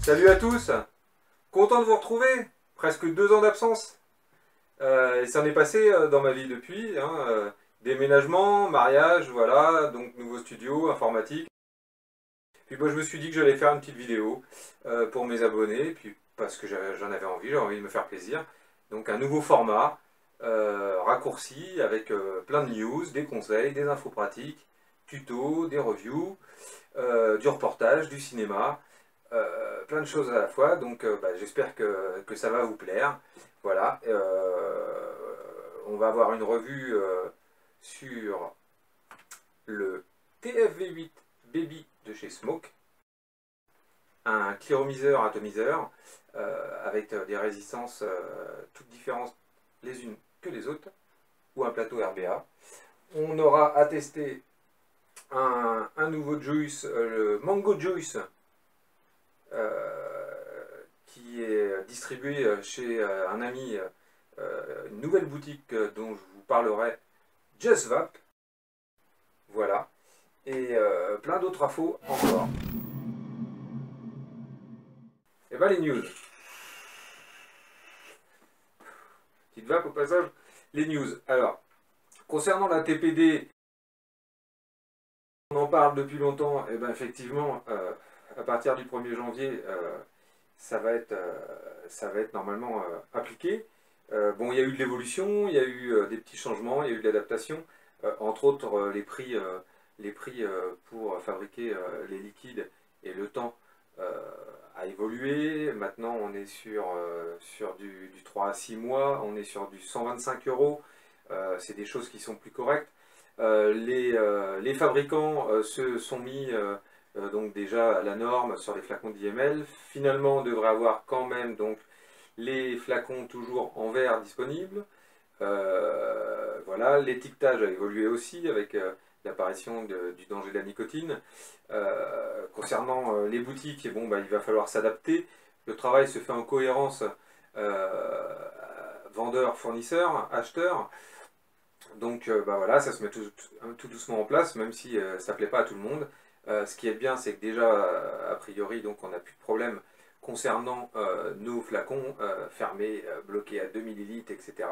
Salut à tous, content de vous retrouver, presque 2 ans d'absence. Il s'en est passé dans ma vie depuis, hein, déménagement, mariage, voilà, donc nouveau studio, informatique. Puis moi je me suis dit que j'allais faire une petite vidéo pour mes abonnés, puis parce que j'en avais envie de me faire plaisir. Donc un nouveau format, raccourci, avec plein de news, des conseils, des infos pratiques, tutos, des reviews, du reportage, du cinéma, plein de choses à la fois, donc j'espère que ça va vous plaire. Voilà, on va avoir une revue sur le TFV8 Baby de chez Smoke, un cliromiseur atomiseur avec des résistances toutes différentes les unes que les autres, ou un plateau RBA. On aura à tester un nouveau juice, le Mango Juice, qui est distribué chez un ami, une nouvelle boutique dont je vous parlerai, JustVap. Voilà. Et plein d'autres infos encore. Et ben les news. Petite vape au passage. Les news. Alors, concernant la TPD, on en parle depuis longtemps. Et ben effectivement, à partir du 1er janvier, ça va être normalement appliqué. Bon, il y a eu de l'évolution, il y a eu des petits changements, il y a eu de l'adaptation, entre autres les prix pour fabriquer les liquides et le temps a évolué. Maintenant, on est sur du 3 à 6 mois, on est sur du 125 euros. C'est des choses qui sont plus correctes. Les fabricants se sont mis donc déjà à la norme sur les flacons d'IML. Finalement, on devrait avoir quand même donc les flacons toujours en verre disponibles. Voilà, l'étiquetage a évolué aussi avec l'apparition du danger de la nicotine. Concernant les boutiques, bon, il va falloir s'adapter. Le travail se fait en cohérence vendeurs, fournisseurs, acheteurs. Donc voilà, ça se met tout doucement en place, même si ça ne plaît pas à tout le monde. Ce qui est bien, c'est que déjà, a priori, donc, on n'a plus de problème concernant nos flacons fermés, bloqués à 2 millilitres, etc.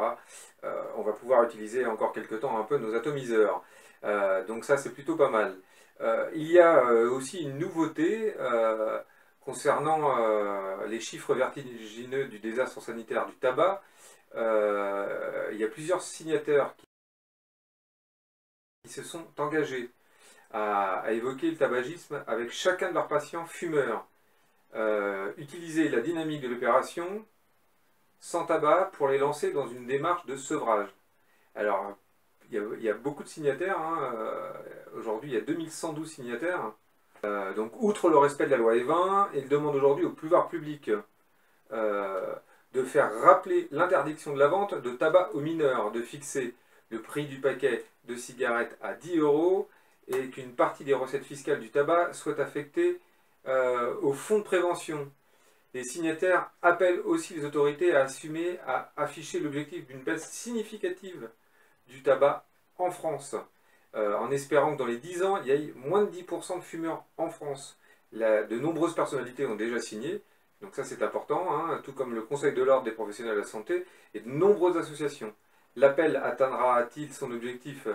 On va pouvoir utiliser encore quelques temps un peu nos atomiseurs. Donc ça, c'est plutôt pas mal. Il y a aussi une nouveauté concernant les chiffres vertigineux du désastre sanitaire du tabac. Il y a plusieurs signataires qui se sont engagés à évoquer le tabagisme avec chacun de leurs patients fumeurs. Utiliser la dynamique de l'opération sans tabac pour les lancer dans une démarche de sevrage. Alors, il y a beaucoup de signataires, hein, aujourd'hui il y a 2112 signataires. Donc, outre le respect de la loi E20, ils demandent aujourd'hui au pouvoir public de faire rappeler l'interdiction de la vente de tabac aux mineurs, de fixer le prix du paquet de cigarettes à 10 euros et qu'une partie des recettes fiscales du tabac soit affectée au fonds de prévention. Les signataires appellent aussi les autorités à assumer, à afficher l'objectif d'une baisse significative du tabac en France, en espérant que dans les 10 ans, il y ait moins de 10% de fumeurs en France. De nombreuses personnalités ont déjà signé, donc ça c'est important, hein, tout comme le Conseil de l'ordre des professionnels de la santé et de nombreuses associations. L'appel atteindra-t-il son objectif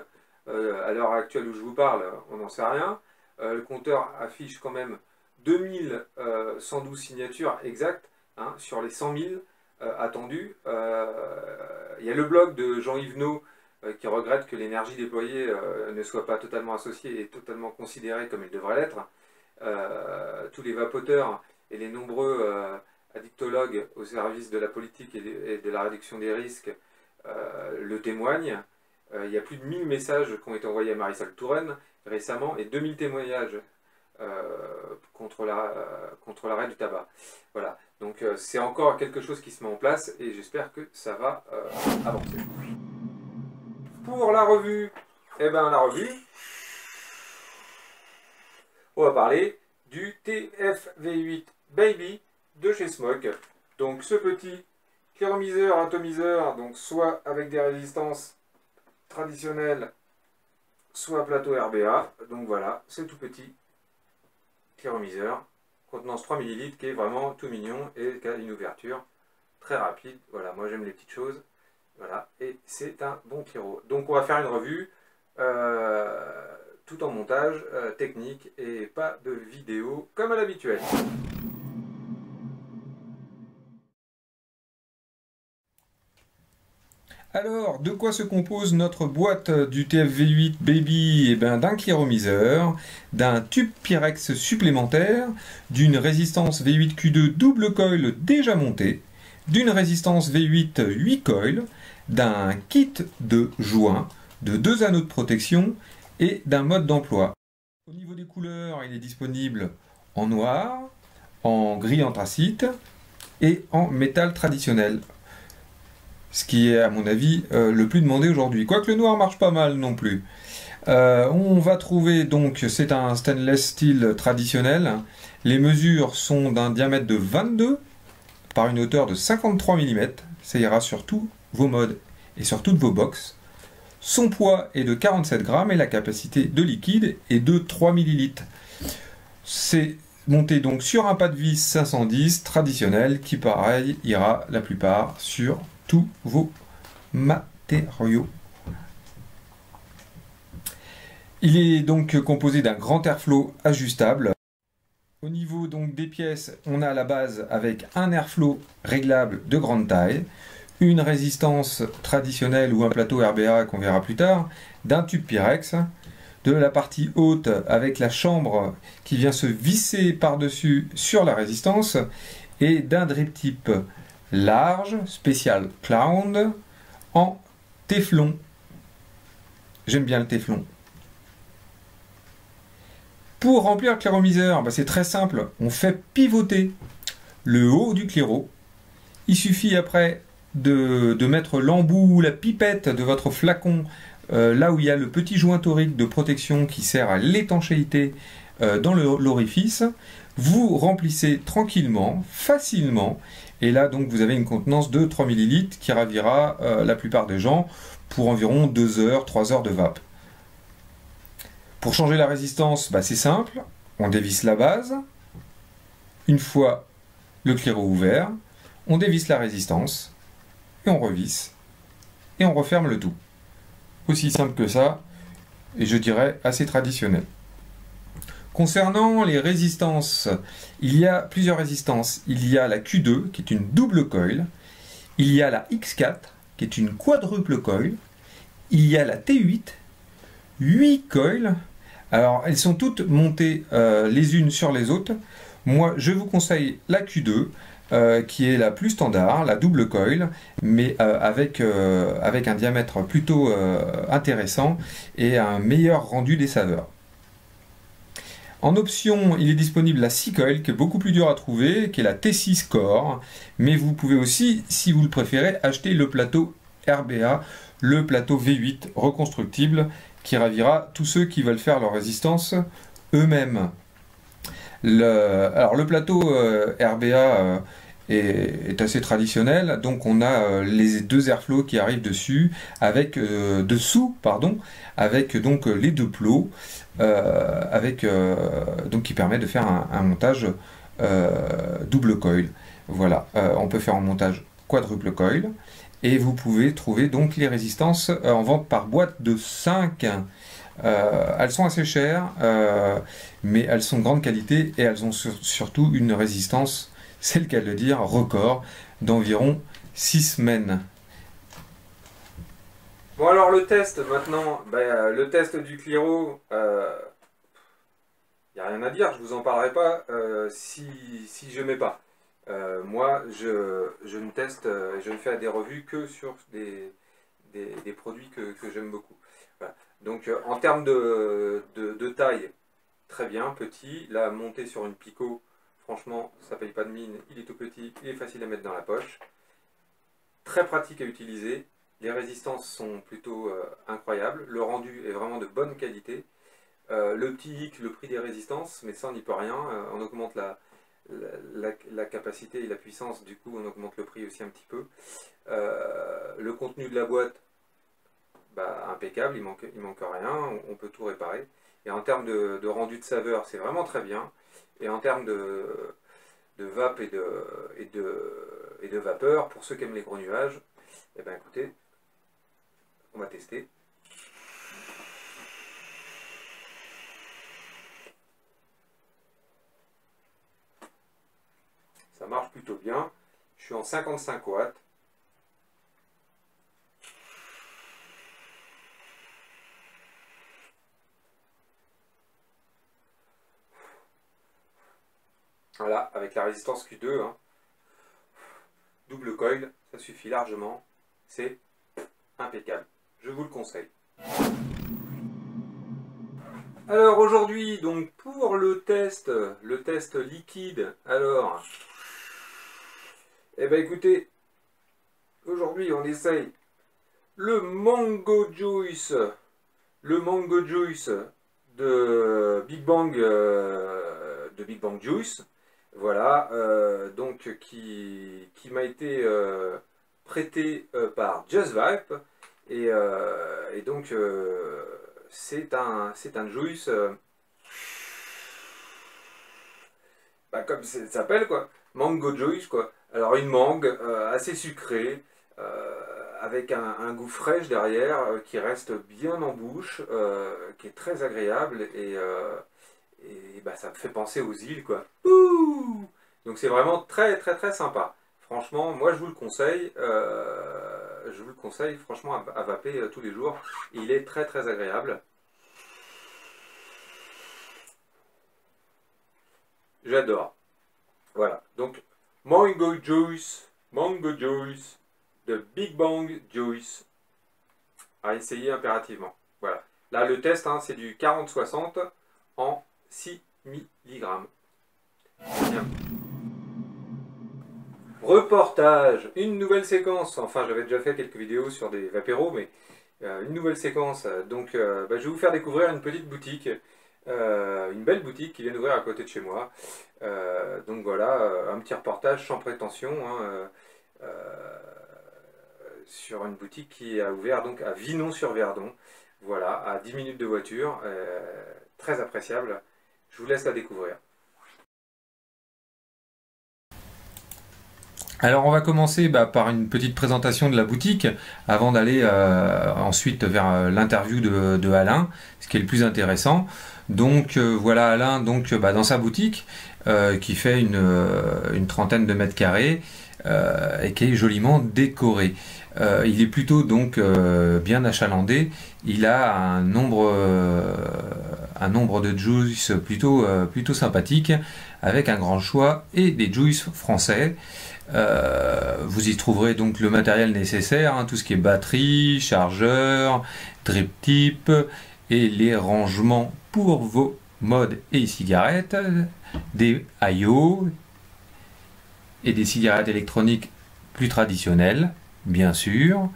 à l'heure actuelle où je vous parle? On n'en sait rien. Le compteur affiche quand même 2112 signatures exactes, hein, sur les 100 000 attendus. Il y a le blog de Jean-Yves Naud qui regrette que l'énergie déployée ne soit pas totalement associée et totalement considérée comme elle devrait l'être. Tous les vapoteurs et les nombreux addictologues au service de la politique et de la réduction des risques le témoignent. Il y a plus de 1000 messages qui ont été envoyés à Marisol Touraine récemment et 2000 témoignages contre l'arrêt du tabac. Voilà, donc c'est encore quelque chose qui se met en place et j'espère que ça va avancer. Pour la revue, on va parler du TFV8 Baby de chez Smoke. Donc ce petit cliromiseur, atomiseur, donc soit avec des résistances traditionnelles, soit plateau RBA. Donc voilà, c'est tout petit cliromiseur contenance 3 ml qui est vraiment tout mignon et qui a une ouverture très rapide. Voilà, moi j'aime les petites choses. Voilà, et c'est un bon Cliro. Donc on va faire une revue tout en montage technique et pas de vidéo comme à l'habituel. Alors, de quoi se compose notre boîte du TFV8 Baby? Eh bien, d'un cliromiseur, d'un tube Pyrex supplémentaire, d'une résistance V8Q2 double coil déjà montée, d'une résistance V8 8 coils, d'un kit de joints, de 2 anneaux de protection et d'un mode d'emploi. Au niveau des couleurs, il est disponible en noir, en gris anthracite et en métal traditionnel. Ce qui est à mon avis le plus demandé aujourd'hui. Quoique le noir marche pas mal non plus. On va trouver donc, c'est un stainless steel traditionnel. Les mesures sont d'un diamètre de 22 par une hauteur de 53 mm. Ça ira sur tous vos modes et sur toutes vos box. Son poids est de 47 grammes et la capacité de liquide est de 3 ml. C'est monté donc sur un pas de vis 510 traditionnel qui pareil ira la plupart sur tous vos matériaux. Il est donc composé d'un grand airflow ajustable. Au niveau donc des pièces, on a la base avec un airflow réglable de grande taille, une résistance traditionnelle ou un plateau RBA qu'on verra plus tard, d'un tube Pyrex, de la partie haute avec la chambre qui vient se visser par-dessus sur la résistance et d'un drip tip large, spécial clown, en téflon. J'aime bien le téflon. Pour remplir le cliromiseur, c'est très simple. On fait pivoter le haut du cliro. Il suffit après de mettre l'embout, la pipette de votre flacon là où il y a le petit joint torique de protection qui sert à l'étanchéité dans l'orifice. Vous remplissez tranquillement, facilement. Et là, donc, vous avez une contenance de 3 ml qui ravira la plupart des gens pour environ 2 heures, 3 heures de vape. Pour changer la résistance, c'est simple. On dévisse la base. Une fois le cliro ouvert, on dévisse la résistance et on revisse. Et on referme le tout. Aussi simple que ça, et je dirais assez traditionnel. Concernant les résistances, il y a plusieurs résistances. Il y a la Q2 qui est une double coil, il y a la X4 qui est une quadruple coil, il y a la T8, 8 coils. Alors elles sont toutes montées les unes sur les autres. Moi je vous conseille la Q2 qui est la plus standard, la double coil, mais avec un diamètre plutôt intéressant et un meilleur rendu des saveurs. En option, il est disponible la 6 coil qui est beaucoup plus dure à trouver, qui est la T6 Core, mais vous pouvez aussi, si vous le préférez, acheter le plateau RBA, le plateau V8 reconstructible, qui ravira tous ceux qui veulent faire leur résistance eux-mêmes. Alors le plateau RBA est assez traditionnel, donc on a les deux airflows qui arrivent dessus, avec avec donc les deux plots, donc qui permet de faire un montage double coil. Voilà, on peut faire un montage quadruple coil. Et vous pouvez trouver donc les résistances en vente par boîte de 5. Elles sont assez chères, mais elles sont de grande qualité et elles ont surtout une résistance, c'est le cas de le dire, record d'environ 6 semaines. Bon alors le test maintenant, le test du Cliro, il n'y a rien à dire, je vous en parlerai pas si je mets pas. Moi, je ne teste, je ne fais des revues que sur des produits que j'aime beaucoup. Voilà. Donc, en termes de taille, très bien, petit. Là, monté sur une Pico, franchement, ça paye pas de mine. Il est tout petit, il est facile à mettre dans la poche. Très pratique à utiliser. Les résistances sont plutôt incroyables. Le rendu est vraiment de bonne qualité. Le petit hic, le prix des résistances, mais ça, on n'y peut rien. On augmente la capacité et la puissance, du coup on augmente le prix aussi un petit peu. Le contenu de la boîte, impeccable, il manque rien, on peut tout réparer. Et en termes de rendu de saveur, c'est vraiment très bien. Et en termes de vape et de vapeur, pour ceux qui aiment les gros nuages, eh bien écoutez, on va tester. Ça marche plutôt bien. Je suis en 55 watts. Voilà, avec la résistance Q2, hein. Double coil, ça suffit largement. C'est impeccable. Je vous le conseille. Alors aujourd'hui, donc pour le test liquide, alors, eh ben écoutez, aujourd'hui on essaye le Mango Juice de Big Bang Juice, voilà, donc qui m'a été prêté par Just Vape, et donc c'est un juice, bah, comme ça s'appelle quoi, Mango Juice quoi. Alors une mangue assez sucrée, avec un goût fraîche derrière, qui reste bien en bouche, qui est très agréable, et bah, ça me fait penser aux îles quoi. Ouh, donc c'est vraiment très très très sympa. Franchement, moi je vous le conseille franchement à vaper tous les jours. Il est très très agréable. J'adore. Voilà. Donc Mango Juice de Big Bang Juice à essayer impérativement. Voilà. Là le test, hein, c'est du 40-60 en 6 mg. Reportage, une nouvelle séquence. Enfin, j'avais déjà fait quelques vidéos sur des vapéros, mais une nouvelle séquence. Donc, bah, je vais vous faire découvrir une petite boutique, une belle boutique qui vient d'ouvrir à côté de chez moi. Donc voilà, un petit reportage sans prétention, hein, sur une boutique qui a ouvert donc à Vinon-sur-Verdon. Voilà, à 10 minutes de voiture, très appréciable. Je vous laisse la découvrir. Alors on va commencer par une petite présentation de la boutique avant d'aller ensuite vers l'interview de Alain, ce qui est le plus intéressant. Donc voilà Alain donc, dans sa boutique qui fait une trentaine de mètres carrés et qui est joliment décorée. Il est plutôt donc bien achalandé. Il a un nombre de juice plutôt sympathique, avec un grand choix et des juice français. Vous y trouverez donc le matériel nécessaire, hein, tout ce qui est batterie, chargeur, drip tip et les rangements pour vos modes et cigarettes, des IO et des cigarettes électroniques plus traditionnelles, bien sûr.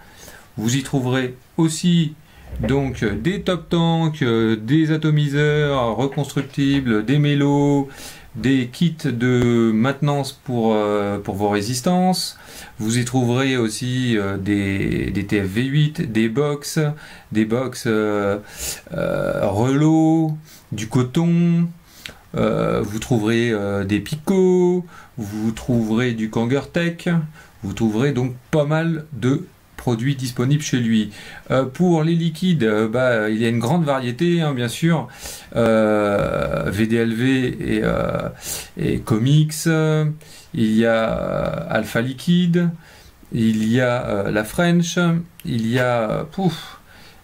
Vous y trouverez aussi donc des top tanks, des atomiseurs reconstructibles, des mélos, des kits de maintenance pour vos résistances. Vous y trouverez aussi des TFV8, des box relots, du coton. Vous trouverez des picots, vous trouverez du Kangertech. Vous trouverez donc pas mal de produits disponibles chez lui. Pour les liquides, il y a une grande variété, hein, bien sûr. VDLV et Comics. Il y a Alpha Liquide. Il y a la French. Il y a...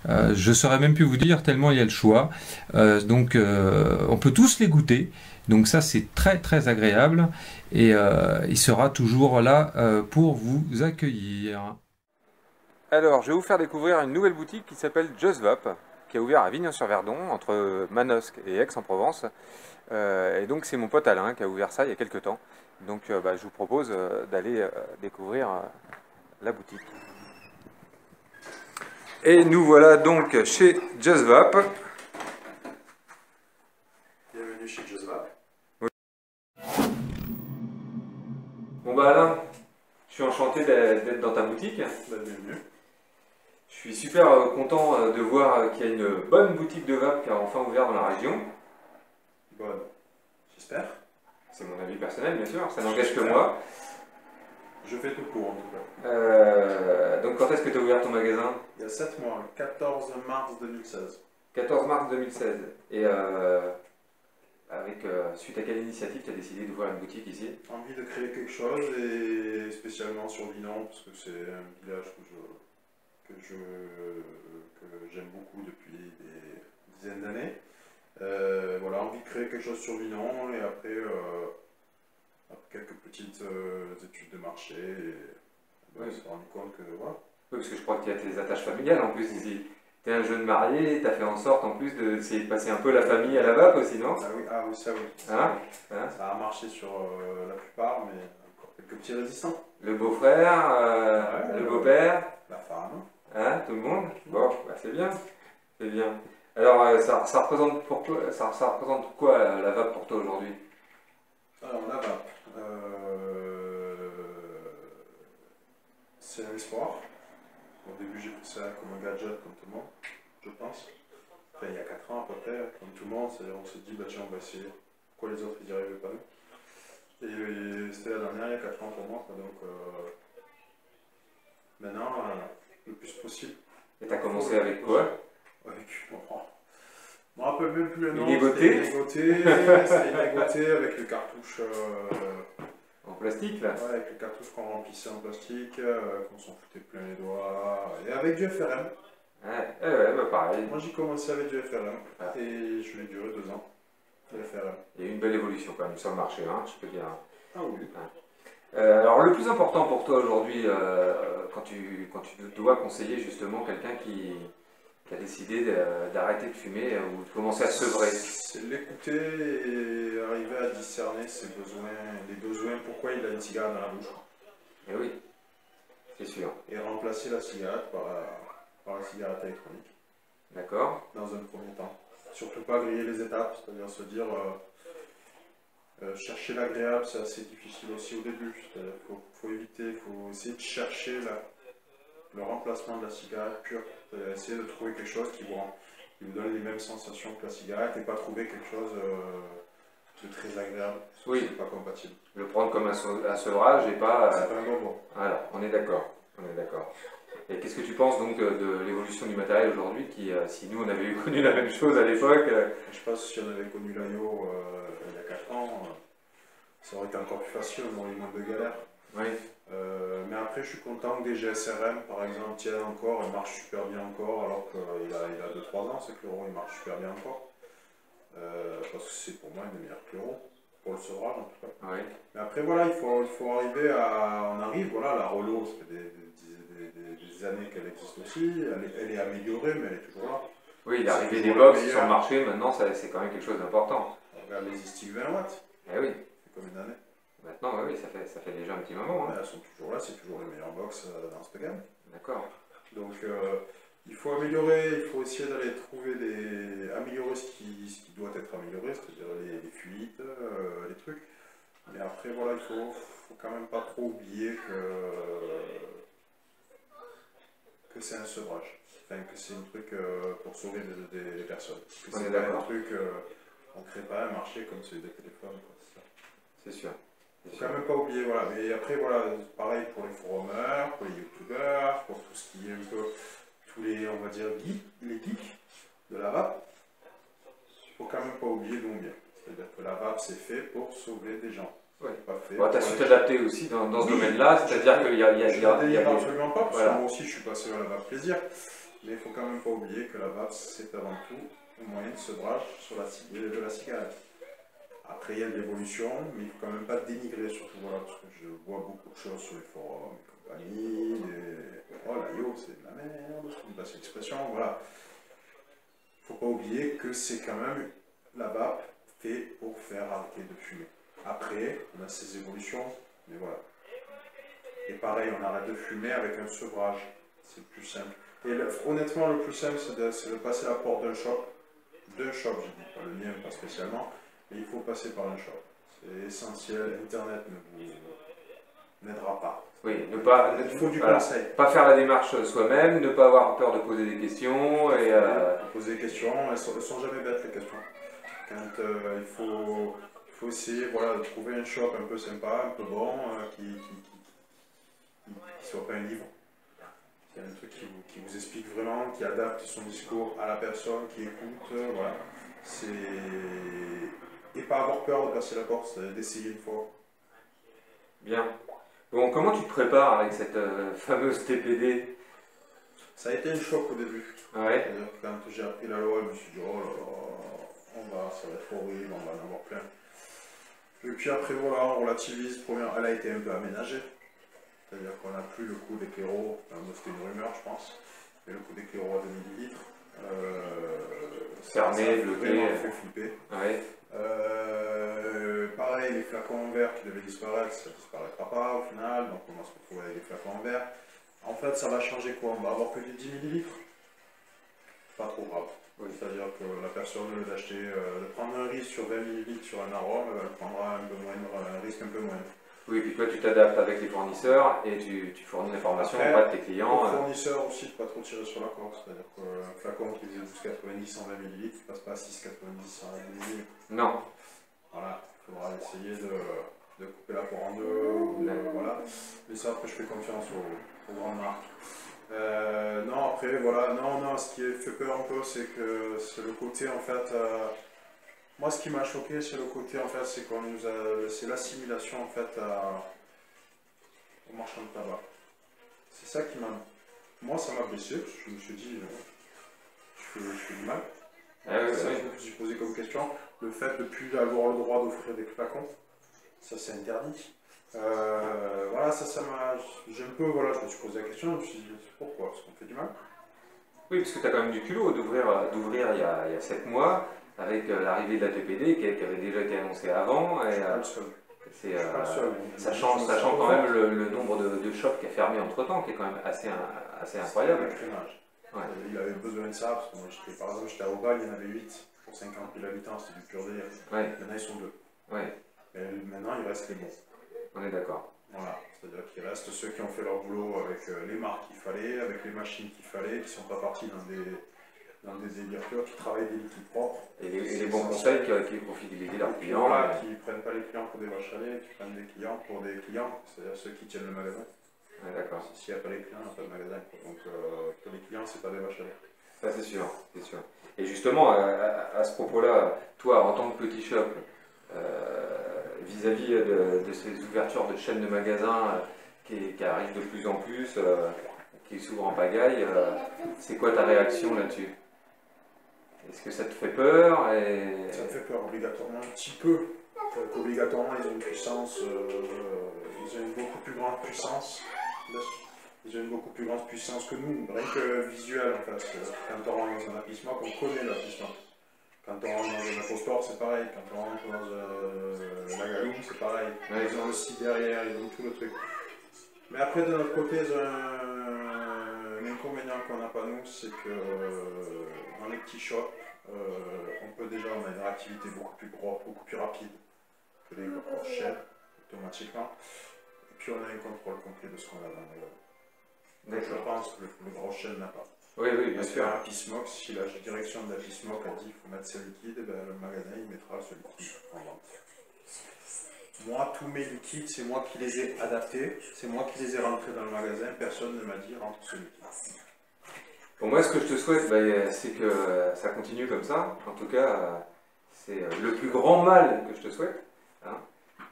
je ne saurais même plus vous dire tellement il y a le choix. Donc on peut tous les goûter. Donc ça c'est très très agréable. Et il sera toujours là pour vous accueillir. Alors, je vais vous faire découvrir une nouvelle boutique qui s'appelle Just Vape, qui a ouvert à Vignons-sur-Verdon, entre Manosque et Aix-en-Provence. Et donc, c'est mon pote Alain qui a ouvert ça il y a quelques temps. Donc, je vous propose d'aller découvrir la boutique. Et nous voilà donc chez Just Vape. Bienvenue chez Just Vape. Bon Alain, je suis enchanté d'être dans ta boutique. Bienvenue. Je suis super content de voir qu'il y a une bonne boutique de vape qui a enfin ouvert dans la région. Bonne. J'espère. C'est mon avis personnel, bien sûr, ça n'engage que moi. Je fais tout pour en tout cas. Donc quand est-ce que tu as ouvert ton magasin? Il y a 7 mois, le 14 mars 2016. 14 mars 2016. Et suite à quelle initiative tu as décidé d'ouvrir une boutique ici? Envie de créer quelque chose et spécialement sur Vinon parce que c'est un village que j'aime beaucoup depuis des dizaines d'années. Voilà, envie de créer quelque chose sur Vinon et après quelques petites études de marché. On s'est rendu compte que voilà. Oui, parce que je crois qu'il y a tes attaches familiales en plus ici. Tu es un jeune marié, tu as fait en sorte en plus d'essayer de passer un peu la famille à la vape aussi, non? Ah oui, ça oui. Hein? Ça a marché sur la plupart, mais encore quelques petits résistants. Le beau-frère, le beau-père, la femme. Hein, tout le monde? Bon, bah c'est bien. C'est bien. Alors, ça représente ça représente quoi la vape pour toi aujourd'hui? Alors la vape, c'est un espoir. Au début, j'ai pris ça comme un gadget, comme tout le monde, je pense. Enfin, il y a 4 ans à peu près, comme tout le monde, on s'est dit, bah tiens, on va essayer. Pourquoi les autres, ils n'y arrivaient pas? Et c'était la dernière, il y a 4 ans pour moi, quoi. Donc maintenant, le plus possible. Et tu as commencé avec quoi? Avec, je me rappelle même plus le nom. Une égoté? C'était une égoté avec le cartouche. En plastique là? Ouais, avec le cartouche qu'on remplissait en plastique, qu'on s'en foutait plein les doigts. Et avec du FRM. Ouais, bah pareil. Moi j'ai commencé avec du FRM et je l'ai duré 2 ans. Le FRM. Il y a eu une belle évolution quand même sur le marché, hein, je peux dire. Ah oui. Alors le plus important pour toi aujourd'hui, quand tu dois conseiller justement quelqu'un qui a décidé d'arrêter de fumer ou de commencer à sevrer? C'est l'écouter et arriver à discerner ses besoins, les besoins, pourquoi il a une cigarette dans la bouche. Eh oui, c'est sûr. Et remplacer la cigarette par la cigarette électronique. D'accord. Dans un premier temps. Surtout pas griller les étapes, c'est-à-dire se dire chercher l'agréable, c'est assez difficile aussi au début. C'est-à-dire qu'il faut éviter, il faut essayer de chercher le remplacement de la cigarette pure. C'est-à-dire essayer de trouver quelque chose qui vous donne les mêmes sensations que la cigarette et pas trouver quelque chose de très agréable. Oui. C'est pas compatible. Le prendre comme un sevrage et pas... C'est pas un bonbon. Voilà, on est d'accord. On est d'accord. Et qu'est-ce que tu penses donc de l'évolution du matériel aujourd'hui qui, si nous on avait connu la même chose à l'époque... Je pense que si on avait connu l'IO il y a 4 ans, ça aurait été encore plus facile, on aurait eu moins de galères. Oui. Mais après, je suis content que des GSRM, par exemple, tiennent encore et marchent super bien encore, alors qu'il a 2-3 ans, c'est que l'euro il marche super bien encore. Parce que c'est pour moi une des meilleures que l'euro, pour le sevrage en tout cas. Oui. Mais après, voilà, il faut arriver à. On arrive, voilà, la Relo, ça fait des années qu'elle existe aussi, elle est améliorée, mais elle est toujours là. Oui, l'arrivée des box sur le marché, maintenant, c'est quand même quelque chose d'important. On regarde les Istic 20 watts. Eh oui. C'est combien d'années? Maintenant, oui, ça fait déjà un petit moment. Hein. Elles sont toujours là, c'est toujours les meilleures box dans cette gamme. D'accord. Donc il faut améliorer, il faut essayer d'aller améliorer ce qui doit être amélioré, c'est-à-dire les fuites, les trucs. Mais après voilà, il faut quand même pas trop oublier que c'est un sevrage. Enfin, que c'est un truc pour sauver des personnes. Que c'est pas un truc, on ne crée pas un marché comme celui des téléphones. C'est sûr. Il ne faut quand même pas oublier, voilà. Mais après, voilà, pareil pour les forumers, pour les youtubeurs, pour tout ce qui est un peu, tous les, on va dire, les geeks de la vape. Il ne faut quand même pas oublier d'où on vient. C'est-à-dire que la vape, c'est fait pour sauver des gens. Oui. Pas fait. Tu as su t'adapter aussi dans ce domaine-là, c'est-à-dire qu'il y a... absolument pas, parce que moi aussi, je suis passé à la vape plaisir. Mais il ne faut quand même pas oublier que la vape, c'est avant tout un moyen de sevrage sur de la cigarette. Après, il y a de l'évolution, mais il ne faut quand même pas dénigrer, surtout, voilà, parce que je vois beaucoup de choses sur les forums et compagnie, oh la yo, c'est de la merde, je trouve pas cette expression, voilà. Il ne faut pas oublier que c'est quand même la vape fait pour faire arrêter de fumer. Après, on a ces évolutions, mais voilà. Et pareil, on arrête de fumer avec un sevrage, c'est le plus simple. Et honnêtement, le plus simple, c'est de passer la porte d'un shop, je dis, pas le mien, pas spécialement, mais il faut passer par un shop. C'est essentiel, Internet ne vous n'aidera pas. Oui, il faut du conseil. Pas faire la démarche soi-même, ne pas avoir peur de poser des questions. Poser des questions, elles ne sont jamais bêtes les questions. Quand il faut faut essayer voilà, de trouver un shop un peu sympa, un peu bon, qui soit pas un livre. Il y a un truc qui vous explique vraiment, qui adapte son discours à la personne, qui écoute, voilà. Et pas avoir peur de passer la porte, d'essayer une fois. Bien. Bon, comment tu te prépares avec cette fameuse TPD? Ça a été un choc au début. Ouais. C'est-à-dire que quand j'ai appris la loi, je me suis dit, oh là là, ça va être horrible, on va en avoir plein. Et puis après, voilà, on relativise. Elle a été un peu aménagée. C'est-à-dire qu'on n'a plus le coup d'éclairo, c'était une rumeur, je pense, mais le coup d'éclairo à 2 millilitres. Fermé, bloqué. Ça fait flipper. Ouais. Pareil, les flacons en verre qui devaient disparaître, ça ne disparaîtra pas au final, donc on va se retrouver avec des flacons en verre. En fait, ça va changer quoi? On va avoir que du 10 millilitres. Pas trop grave. Oui. C'est-à-dire que la personne, au lieu d'acheter, de prendre un risque sur 20 millilitres sur un arôme, elle prendra un risque un peu moindre. Oui, puis toi tu t'adaptes avec les fournisseurs et tu fournis l'information auprès de tes clients. Les fournisseurs aussi, de ne pas trop tirer sur la corde. C'est-à-dire qu'un flacon qui faisait 12,90 en 20 millilitres ne passe pas à 6,90 en 20 millilitres. Non. Voilà, il faudra essayer de couper la poire en deux. Voilà. Mais ça, après, je fais confiance aux grandes marques. Non, après, voilà, non, ce qui fait peur un peu, c'est que c'est le côté, en fait, moi, ce qui m'a choqué, c'est le côté, en fait, c'est qu'on nous a, c'est l'assimilation, en fait, au marchand de tabac. C'est ça qui m'a, moi, ça m'a blessé, parce que je me suis dit, je fais du mal. C'est ça que je me suis posé comme question, le fait de ne plus avoir le droit d'offrir des flacons, ça c'est interdit. Voilà, ça m'a. J'ai un peu, voilà, je me suis posé la question, je me suis dit, pourquoi? Parce qu'on fait du mal. Oui, parce que tu as quand même du culot d'ouvrir il y a 7 mois, avec l'arrivée de la TPD qui avait déjà été annoncée avant. Et, sachant quand même le nombre de shops qui a fermé entre temps, qui est quand même assez incroyable. Ouais. Il avait besoin de ça, parce que moi, par exemple, j'étais à Aubagne, il y en avait 8 pour 50 000 habitants, c'était du pur délire. Ouais. Maintenant, ils sont 2. Ouais. Mais maintenant, il reste les bons. On est d'accord. Voilà, c'est-à-dire qu'il reste ceux qui ont fait leur boulot avec les marques qu'il fallait, avec les machines qu'il fallait, qui ne sont pas partis dans des délires qui travaillent des liquides propres. Et les bons conseils qui profitent de leurs clients. Voilà, qui ne prennent pas les clients pour des vaches à lait, qui prennent des clients pour des clients, c'est-à-dire ceux qui tiennent le magasin. Ouais, d'accord. S'il n'y a pas les clients, il n'y a pas de magasin. Donc les clients, c'est pas des vaches à lait. Ça, c'est sûr, c'est sûr. Et justement, à ce propos-là, toi, en tant que petit shop, vis-à-vis de ces ouvertures de chaînes de magasins qui arrivent de plus en plus, qui s'ouvrent en pagaille, c'est quoi ta réaction là-dessus? Est-ce que ça te fait peur? Ça me fait peur obligatoirement, un petit peu. Obligatoirement, ils ont une puissance, ils ont une beaucoup plus grande puissance. Ils ont une beaucoup plus grande puissance que nous, rien que visuel en fait. Quand on rentre dans un apissement, on connaît l'apissement. Quand on rentre dans un apostore, c'est pareil. Quand on rentre dans la galoum, c'est pareil. Ouais. Ils ont le site derrière, ils ont tout le truc. Mais après, de notre côté, un inconvénient qu'on n'a pas nous, c'est que dans les petits shops, on a une réactivité beaucoup plus grosse, beaucoup plus rapide que les grosses chaînes, automatiquement. Et puis on a un contrôle complet de ce qu'on a dans le magasin. Je pense que le gros chaîne n'a pas. Oui, bien sûr. Un Pismoc, si la direction de la Pismoc a dit qu'il faut mettre ce liquide, eh ben, le magasin il mettra ce liquide en vente. Moi, tous mes liquides, c'est moi qui les ai adaptés, c'est moi qui les ai rentrés dans le magasin, personne ne m'a dit rentre ce liquide. Bon, moi, ce que je te souhaite, c'est que ça continue comme ça. En tout cas, c'est le plus grand mal que je te souhaite, hein,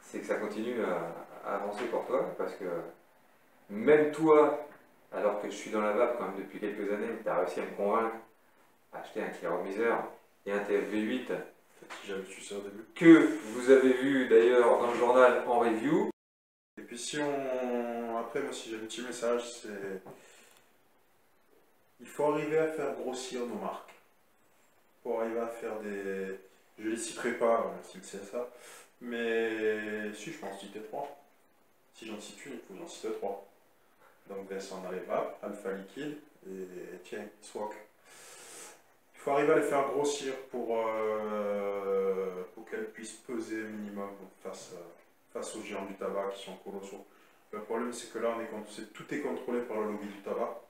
c'est que ça continue à avancer pour toi, parce que même toi, alors que je suis dans la vape quand même depuis quelques années, tu as réussi à me convaincre à acheter un Clearomizer et un TFV8 j'avais su ça au début. Que vous avez vu d'ailleurs dans le journal en review. Et puis après moi si j'ai un petit message, c'est il faut arriver à faire grossir nos marques. Pour arriver à faire des... Je ne les citerai pas, style CSA, mais si je peux en citer 3. Si j'en cite une, il faut que j'en cite 3. Donc Vincent dans les vapes, Alpha Liquide et tiens, Swak. Il faut arriver à les faire grossir pour qu'elles puissent peser minimum face aux géants du tabac qui sont colossaux. Le problème c'est que là tout est contrôlé par le lobby du tabac.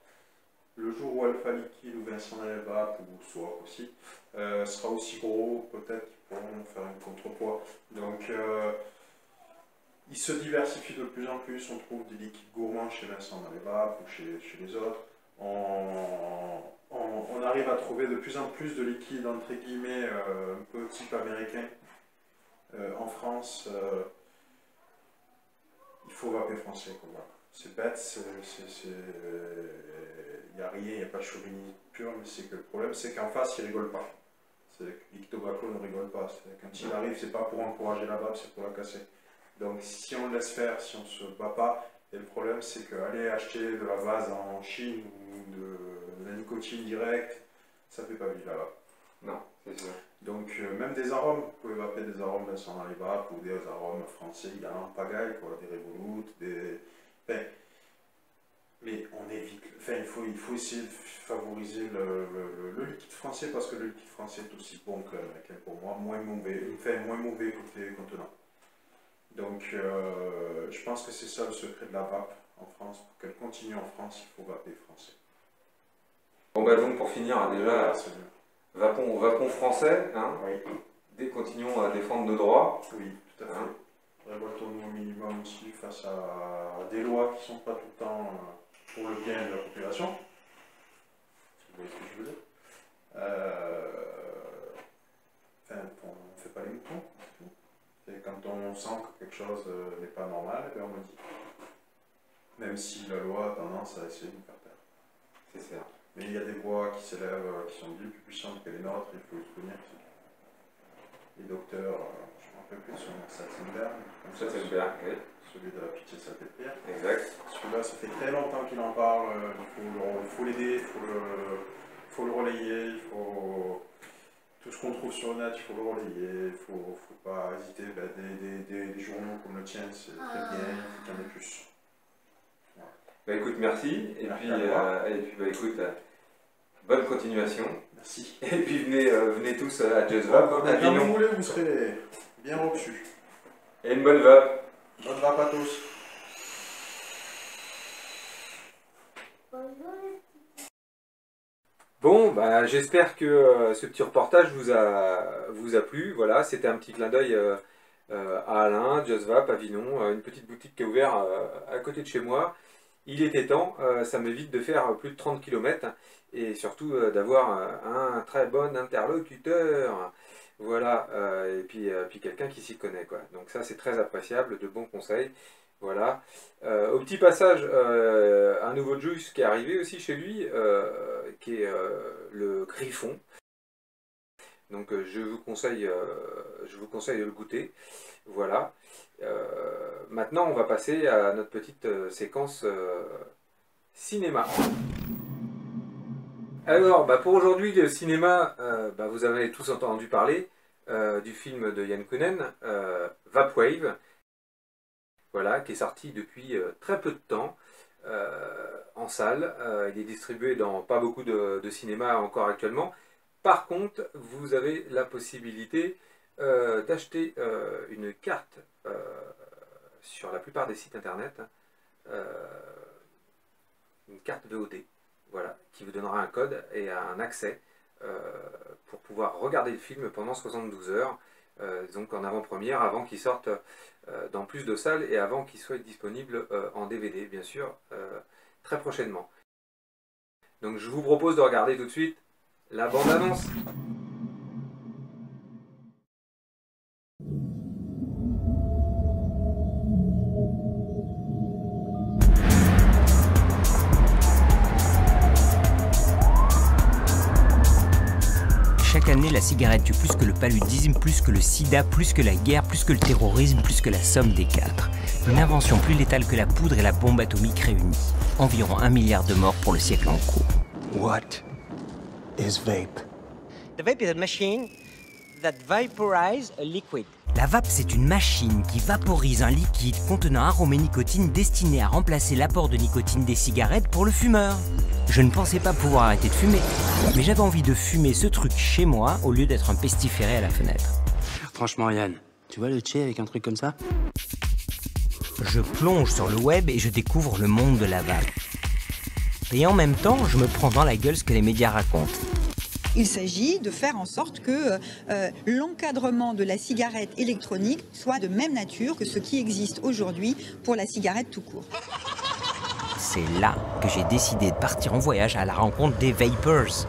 le jour où Alpha Liquide ou Vincent Levap ou Swap aussi sera aussi gros, peut-être qu'ils pourront faire un contrepoids. Donc il se diversifie de plus en plus, on trouve des liquides gourmands chez Vincent Levap ou chez les autres. On arrive à trouver de plus en plus de liquides entre guillemets un peu type américain en France. Il faut vaper français, quoi. C'est bête, il n'y a rien, il n'y a pas de chauvinisme pur, mais c'est que le problème c'est qu'en face il ne rigole pas. C'est que Lick Tobacco ne rigole pas. Quand il arrive, c'est pas pour encourager la vape, c'est pour la casser. Donc si on le laisse faire, si on ne se bat pas, et le problème c'est qu'aller acheter de la vase en Chine ou de la nicotine directe, ça ne fait pas vivre la vape. Non, c'est sûr. Donc même des arômes, vous pouvez vaper des arômes Vincent dans les vapes ou des arômes français, il y a en pagaille, quoi, des Revolut, des... Enfin, mais on évite, enfin, il faut essayer de favoriser le liquide français parce que le liquide français est aussi bon que l'américain pour moi, moins mauvais côté contenant. Donc je pense que c'est ça le secret de la vape en France, pour qu'elle continue en France, il faut vaper français. Bon bah donc pour finir, déjà, vapons français, hein, oui. Continuons à défendre nos droits. Oui, tout à fait. Révoltons-nous au minimum aussi face à des lois qui ne sont pas tout le temps pour le bien de la population. Vous voyez ce que je veux dire. Enfin, on ne fait pas les moutons. Et quand on sent que quelque chose n'est pas normal, on le dit. Même si la loi a tendance à essayer de nous faire taire. C'est ça. Mais il y a des voix qui s'élèvent, qui sont bien plus puissantes que les nôtres, il faut le soutenir. Les docteurs, je ne me rappelle plus de son nom, Satzenberg, oui. Celui de la pitié de Salpêtrière. Exact. Celui-là, ça fait très longtemps qu'il en parle, il faut l'aider, il faut le relayer, tout ce qu'on trouve sur le net, il faut le relayer, il ne faut pas hésiter. Des journaux comme le tien, c'est très bien, il faut qu'il y en ait plus. Voilà. Bah écoute, merci. Et puis bah écoute, bonne continuation. Merci. Et puis venez tous à Just Vape. Quand vous voulez, vous serez bien reçus. Et une bonne vape. Bonne vape à tous. Bon, bah, j'espère que ce petit reportage vous a plu. Voilà, c'était un petit clin d'œil à Alain, Just Vape, Avignon, une petite boutique qui est ouverte à côté de chez moi. Il était temps, ça m'évite de faire plus de 30 km et surtout d'avoir un très bon interlocuteur. Voilà, et puis quelqu'un qui s'y connaît, quoi. Donc ça, c'est très appréciable, de bons conseils. Voilà. Au petit passage, un nouveau juice qui est arrivé aussi chez lui, qui est le Griffon. Donc je vous conseille de le goûter. Voilà. Maintenant, on va passer à notre petite séquence cinéma. Alors, bah, pour aujourd'hui, le cinéma, bah, vous avez tous entendu parler du film de Yann Kounen, Vapwave. Voilà, qui est sorti depuis très peu de temps en salle. Il est distribué dans pas beaucoup de cinémas encore actuellement. Par contre, vous avez la possibilité d'acheter une carte sur la plupart des sites internet, une carte VOD, voilà, qui vous donnera un code et un accès pour pouvoir regarder le film pendant 72 heures. Donc en avant-première, avant qu'il sorte dans plus de salles et avant qu'il soit disponible en DVD, bien sûr, très prochainement. Donc je vous propose de regarder tout de suite la bande-annonce. Chaque année, la cigarette tue plus que le paludisme, plus que le sida, plus que la guerre, plus que le terrorisme, plus que la somme des quatre. Une invention plus létale que la poudre et la bombe atomique réunies. Environ 1 milliard de morts pour le siècle en cours. What is vape? The vape is a machine that vaporizes a liquid. La vape, c'est une machine qui vaporise un liquide contenant arôme et nicotine destiné à remplacer l'apport de nicotine des cigarettes pour le fumeur. Je ne pensais pas pouvoir arrêter de fumer, mais j'avais envie de fumer ce truc chez moi au lieu d'être un pestiféré à la fenêtre. Franchement, Yann, tu vois le tché avec un truc comme ça? Je plonge sur le web et je découvre le monde de la vape. Et en même temps, je me prends dans la gueule ce que les médias racontent. Il s'agit de faire en sorte que l'encadrement de la cigarette électronique soit de même nature que ce qui existe aujourd'hui pour la cigarette tout court. C'est là que j'ai décidé de partir en voyage à la rencontre des vapers.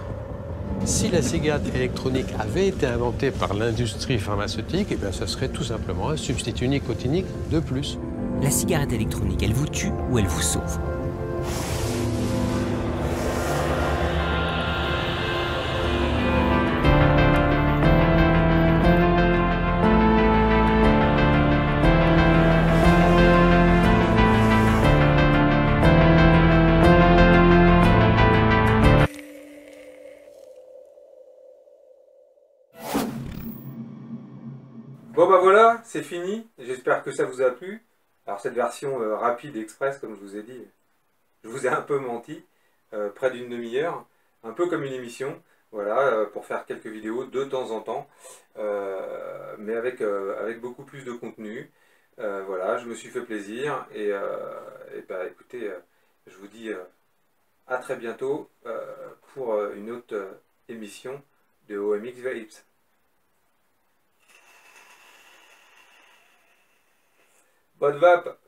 Si la cigarette électronique avait été inventée par l'industrie pharmaceutique, eh bien, ce serait tout simplement un substitut nicotinique de plus. La cigarette électronique, elle vous tue ou elle vous sauve? Bon bah voilà, c'est fini. J'espère que ça vous a plu. Alors cette version rapide express, comme je vous ai dit, je vous ai un peu menti, près d'une demi-heure, un peu comme une émission, voilà, pour faire quelques vidéos de temps en temps, mais avec beaucoup plus de contenu. Voilà, je me suis fait plaisir et bah écoutez, je vous dis à très bientôt pour une autre émission de OMX Vapes. Bonne vape!